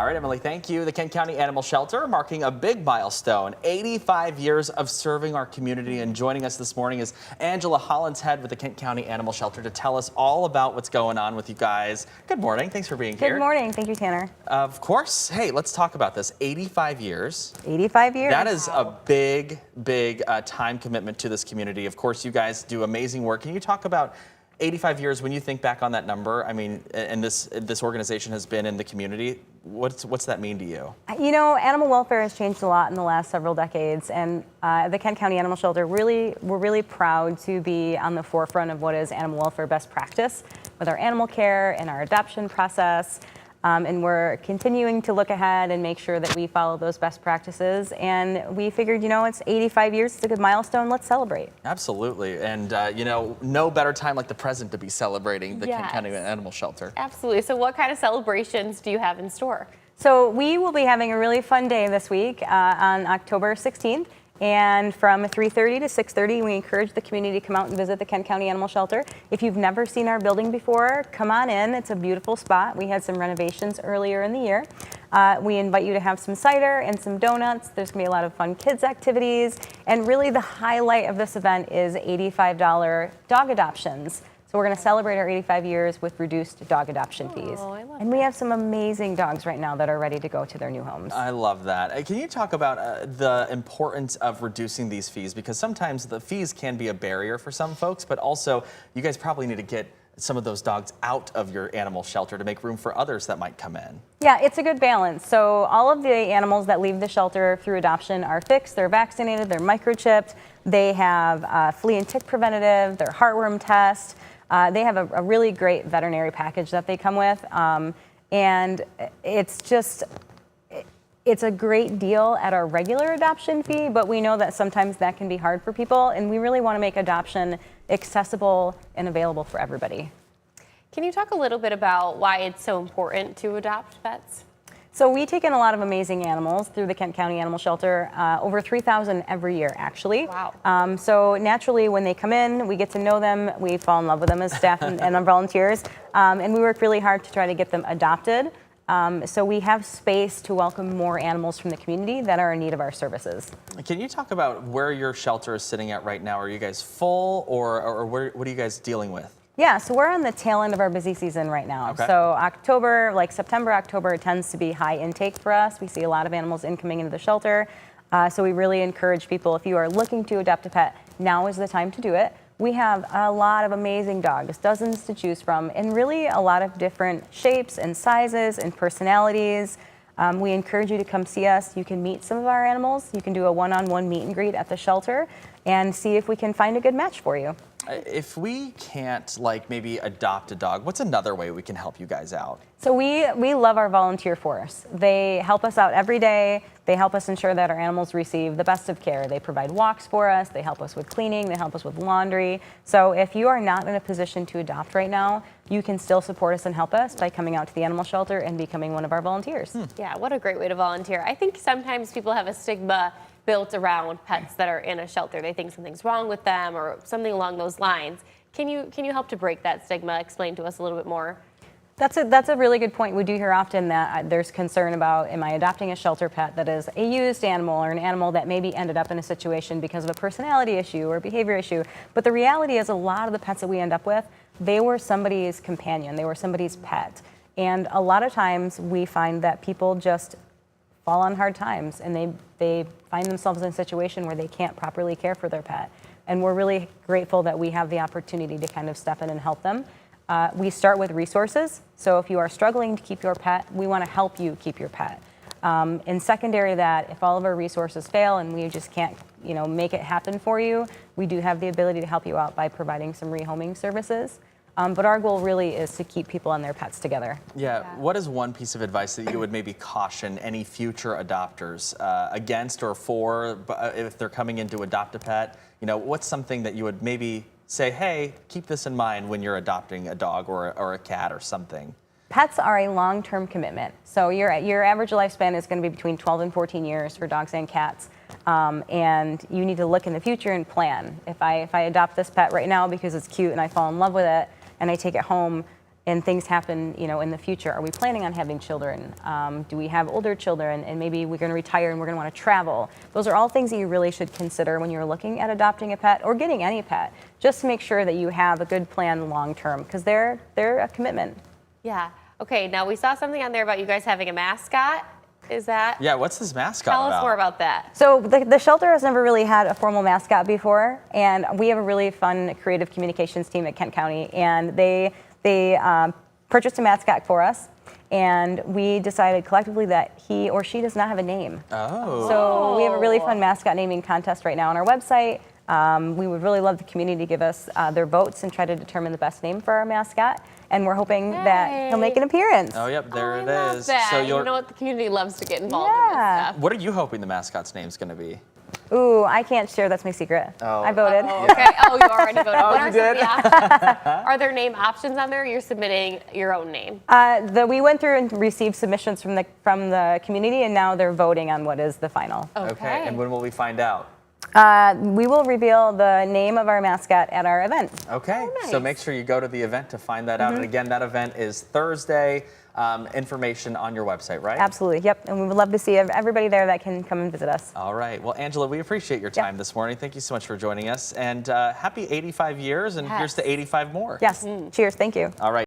All right, Emily, thank you. The Kent County Animal Shelter marking a big milestone, 85 years of serving our community. And joining us this morning is Angela Hollinshead with the Kent County Animal Shelter to tell us all about what's going on with you guys. Good morning. Thanks for being here. Good morning. Thank you, Tanner. Of course. Hey, let's talk about this. 85 years. 85 years. That is a big time commitment to this community. Of course, you guys do amazing work. Can you talk about 85 years, when you think back on that number, I mean, and this organization has been in the community, what's that mean to you? You know, animal welfare has changed a lot in the last several decades, and the Kent County Animal Shelter, we're really proud to be on the forefront of what is animal welfare best practice with our animal care and our adoption process. And we're continuing to look ahead and make sure that we follow those best practices. And we figured, you know, it's 85 years, it's a good milestone, let's celebrate. Absolutely. And, you know, no better time like the present to be celebrating the Kent County Animal Shelter. Absolutely. So what kind of celebrations do you have in store? So we will be having a really fun day this week on October 16th. And from 3:30 to 6:30, we encourage the community to come out and visit the Kent County Animal Shelter. If you've never seen our building before, come on in. It's a beautiful spot. We had some renovations earlier in the year. We invite you to have some cider and some donuts. There's going to be a lot of fun kids activities. And really the highlight of this event is $85 dog adoptions. So we're going to celebrate our 85 years with reduced dog adoption fees. And we have some amazing dogs right now that are ready to go to their new homes. I love that. Can you talk about the importance of reducing these fees? Because sometimes the fees can be a barrier for some folks, but also you guys probably need to get some of those dogs out of your animal shelter to make room for others that might come in. Yeah, it's a good balance. So all of the animals that leave the shelter through adoption are fixed, they're vaccinated, they're microchipped, they have flea and tick preventative, their heartworm test. They have a really great veterinary package that they come with, and it's a great deal at our regular adoption fee, but we know that sometimes that can be hard for people, and we really want to make adoption accessible and available for everybody. Can you talk a little bit about why it's so important to adopt pets? So we take in a lot of amazing animals through the Kent County Animal Shelter, over 3,000 every year, actually. Wow. So naturally, when they come in, we get to know them, we fall in love with them as staff and our volunteers, and we work really hard to try to get them adopted. So we have space to welcome more animals from the community that are in need of our services. Can you talk about where your shelter is sitting at right now? Are you guys full, or what are you guys dealing with? Yeah, so we're on the tail end of our busy season right now. Okay. So October, like September, October, tends to be high intake for us. We see a lot of animals incoming into the shelter. So we really encourage people, if you are looking to adopt a pet, now is the time to do it. We have a lot of amazing dogs, dozens to choose from, and really a lot of different shapes and sizes and personalities. We encourage you to come see us. You can meet some of our animals. You can do a one-on-one meet and greet at the shelter and see if we can find a good match for you. If we can't, like, maybe adopt a dog, what's another way we can help you guys out? So we love our volunteer force. They help us out every day. They help us ensure that our animals receive the best of care. They provide walks for us. They help us with cleaning. They help us with laundry. So if you are not in a position to adopt right now, you can still support us and help us by coming out to the animal shelter and becoming one of our volunteers. Yeah, what a great way to volunteer. I think sometimes people have a stigma built around pets that are in a shelter. They think something's wrong with them or something along those lines. Can you help to break that stigma? Explain to us a little bit more. That's a really good point. We do hear often that there's concern about, am I adopting a shelter pet that is a used animal or an animal that maybe ended up in a situation because of a personality issue or behavior issue. But the reality is a lot of the pets that we end up with, they were somebody's companion. They were somebody's pet. And a lot of times we find that people just fall on hard times and they find themselves in a situation where they can't properly care for their pet. And we're really grateful that we have the opportunity to kind of step in and help them. We start with resources. So if you are struggling to keep your pet, we want to help you keep your pet. And secondary to that, if all of our resources fail and we just can't, make it happen for you, we do have the ability to help you out by providing some rehoming services. But our goal really is to keep people and their pets together. Yeah. What is one piece of advice that you would maybe caution any future adopters against or for if they're coming in to adopt a pet? What's something that you would maybe say, hey, keep this in mind when you're adopting a dog or a cat or something? Pets are a long-term commitment. So your average lifespan is going to be between 12 and 14 years for dogs and cats. And you need to look in the future and plan. If I adopt this pet right now because it's cute and I fall in love with it and I take it home, and things happen, in the future. Are we planning on having children? Do we have older children and maybe we're going to retire and we're going to want to travel? Those are all things that you really should consider when you're looking at adopting a pet or getting any pet, just to make sure that you have a good plan long term, because they're a commitment. Yeah. Okay, now we saw something on there about you guys having a mascot. Is that? Yeah, what's this mascot Tell about? us more about that. So the shelter has never really had a formal mascot before, and we have a really fun creative communications team at Kent County, and they purchased a mascot for us, and we decided collectively that he or she does not have a name. Oh. So we have a really fun mascot naming contest right now on our website. We would really love the community to give us their votes and try to determine the best name for our mascot. And we're hoping that he'll make an appearance. Oh, yep, there I it love is. That. So you know what? The community loves to get involved in this stuff. what are you hoping the mascot's name's going to be? Ooh, I can't share. That's my secret. Oh. I voted. Oh, okay. Oh, you already voted. Oh, What you are some of did? the options? Are there name options on there? You're submitting your own name. We went through and received submissions from the community, and now they're voting on what is the final. Okay, and when will we find out? We will reveal the name of our mascot at our event. Okay, Oh, nice. so make sure you go to the event to find that out. And again, that event is Thursday. Information on your website, right? Absolutely, yep. And we would love to see everybody there that can come and visit us. All right. Well, Angela, we appreciate your time this morning. Thank you so much for joining us. And happy 85 years, and here's to 85 more. Yes, cheers, thank you. All right.